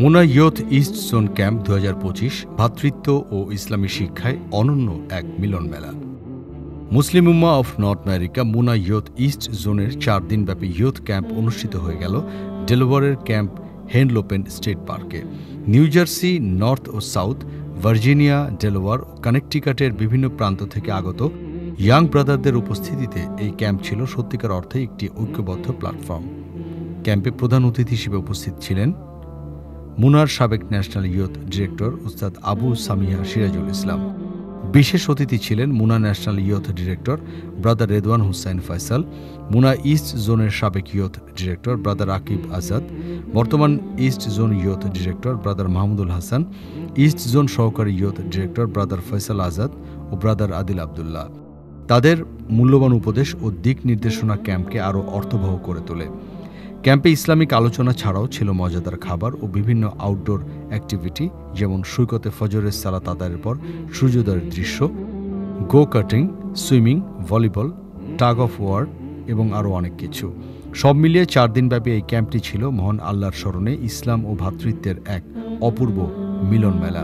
মুনা youth east zone camp 2025 ভ্রাতৃত্ব ও ইসলামী শিক্ষায় অনন্য এক মিলন মেলা। Muslim Ummah of North America MUNA youth east জোনের 4 দিনব্যাপী ইয়ুথ ক্যাম্প অনুষ্ঠিত হয়ে গেল ডেলাওয়্যারের ক্যাম্প হেনলোপেন স্টেট পার্কে। নিউ জার্সি, নর্থ ও সাউথ ভার্জিনিয়া, ডেলাওয়্যার ও কানেকটিকাটের বিভিন্ন প্রান্ত থেকে আগত ইয়াং ব্রাদারদের উপস্থিতিতে এই ক্যাম্প ছিল সত্যিকার অর্থে একটি ঐক্যবদ্ধ প্ল্যাটফর্ম। ক্যাম্পে প্রধান অতিথি হিসেবে উপস্থিত ছিলেন মুনার সাবেক ন্যাশনাল ইয়ুথ ডিরেক্টর উস্তাদ আবু সামিয়া সিরাজুল ইসলাম। বিশেষ অতিথি ছিলেন MUNA national youth director brother Redwan Hussain Faisal, MUNA east জোনের সাবেক youth director brother Akib Azad, বর্তমান east zone youth director brother Mahmudul Hasan, east zone সহকারী youth director brother Faisal Azad ও ব্রাদার আদিল আবদুল্লাহ। তাদের মূল্যবান উপদেশ ও দিক নির্দেশনা ক্যাম্পকে আরও অর্থবহ করে তোলে। ক্যাম্পে ইসলামিক আলোচনা ছাড়াও ছিল মজাদার খাবার ও বিভিন্ন আউটডোর অ্যাক্টিভিটি, যেমন সৈকতে ফজরের সালাত আদায়ের পর সূর্যোদয়ের দৃশ্য, go karting, swimming, volleyball, tug of war এবং আরও অনেক কিছু। সব মিলিয়ে 4 দিনব্যাপী এই ক্যাম্পটি ছিল মহান আল্লাহর স্মরণে ইসলাম ও ভ্রাতৃত্বের এক অপূর্ব মিলন মেলা।